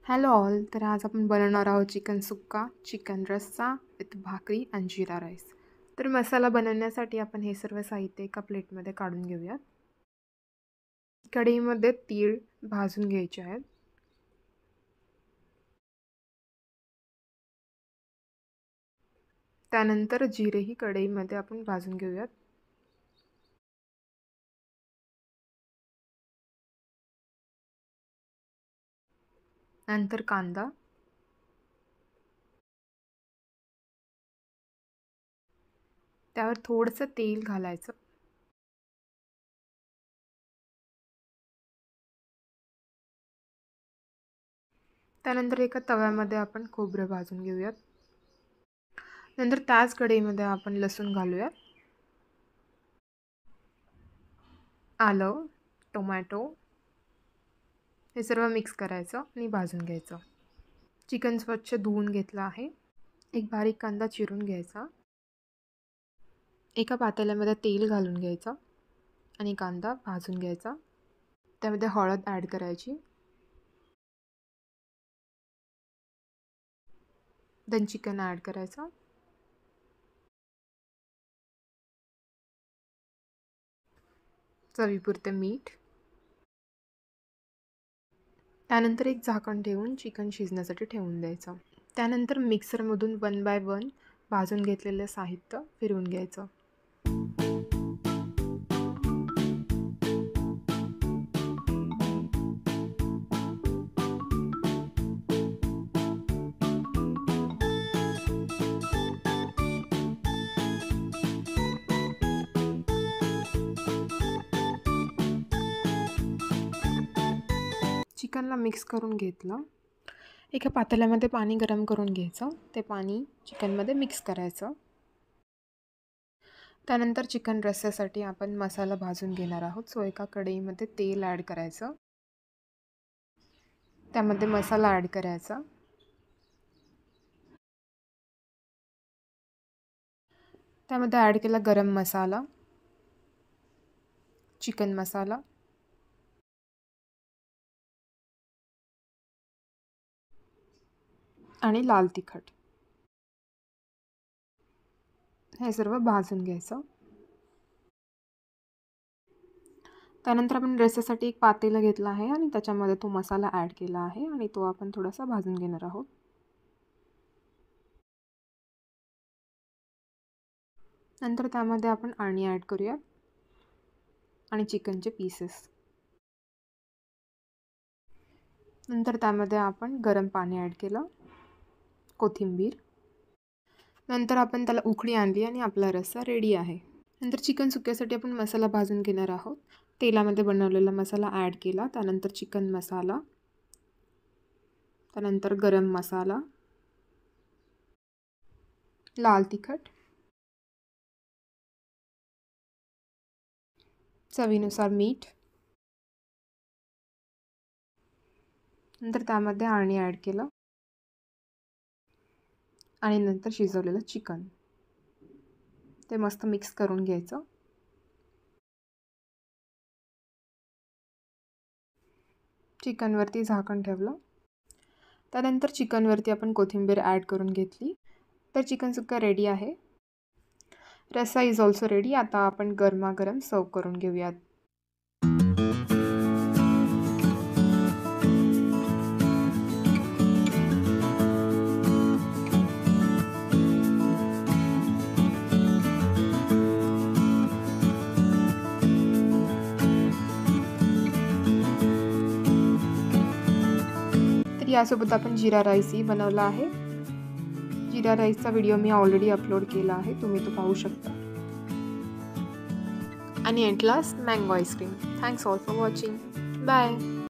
Hello all. तर आज आपण बनवणार आहोत चिकन सुक्का, चिकन रस्सा विथ भाकरी आणि जिरा राईस. तर मसाला बनवण्यासाठी आपण हे सर्व साहित्य एका प्लेटमध्ये काढून घेऊयात. कढईमध्ये तीळ भाजून घ्यायचे आहेत. त्यानंतर जिरेही कढईमध्ये आपण भाजून घेऊयात. नंतर कांदा, त्यावर थोडंसं तेल घालायचं. त्यानंतर एका तव्यामध्ये आपण खोबरं भाजून घेऊयात. नंतर त्याच कढईमध्ये आपण लसूण घालूयात, आलं, टोमॅटो हे सर्व मिक्स करायचं आणि भाजून घ्यायचं. चिकन स्वच्छ धुवून घेतलं आहे. एक बारीक कांदा चिरून घ्यायचा. एका पातेल्यामध्ये तेल घालून घ्यायचं आणि कांदा भाजून घ्यायचा. त्यामध्ये हळद ॲड करायची. देन चिकन ॲड करायचं. चवीपुरते मीठ. त्यानंतर एक झाकण ठेवून चिकन शिजण्यासाठी ठेवून द्यायचं. त्यानंतर मिक्सरमधून 1 बाय 1 भाजून घेतलेलं साहित्य फिरवून घ्यायचं. चिकनला मिक्स करून घेतलं. एका पातेल्यामध्ये पाणी गरम करून घ्यायचं. ते पाणी चिकनमध्ये मिक्स करायचं. त्यानंतर चिकन रस्स्यासाठी आपण मसाला भाजून घेणार आहोत. सो एका कढईमध्ये तेल ॲड करायचं. त्यामध्ये मसाला ॲड करायचा. त्यामध्ये ॲड केला गरम मसाला, चिकन मसाला, आणि लाल तिखट. हे सर्व भाजून घ्यायचं. त्यानंतर आपण रस्स्यासाठी एक पातेलं घेतलं आहे आणि त्याच्यामध्ये तो मसाला ॲड केला आहे आणि तो आपण थोडासा भाजून घेणार आहोत. नंतर त्यामध्ये आपण अळणी ॲड करूयात आणि चिकनचे पीसेस. नंतर त्यामध्ये आपण गरम पाणी ॲड केलं, कोथिंबीर. नंतर आपण त्याला उकळी आणली आणि आपला रस्सा रेडी आहे. नंतर चिकन सुक्यासाठी आपण मसाला भाजून घेणार आहोत. तेलामध्ये बनवलेला मसाला ॲड केला. त्यानंतर चिकन मसाला, त्यानंतर गरम मसाला, लाल तिखट, चवीनुसार मीठ. नंतर त्यामध्ये अळणी ॲड केलं आणि नंतर शिजवलेलं चिकन ते मस्त मिक्स करून घ्यायचं. चिकनवरती झाकण ठेवलं. त्यानंतर चिकनवरती आपण कोथिंबीर ॲड करून घेतली. तर चिकन सुक्का रेडी आहे. रस्सा इज ऑल्सो रेडी. आता आपण गरमागरम सर्व करून घेऊयात. तर यासोबत आपण जिरा राईसही बनवला आहे. जिरा राईसचा व्हिडिओ मी ऑलरेडी अपलोड केला आहे, तुम्ही तो पाहू शकता. आणि at last mango ice cream. Thanks all for watching. Bye.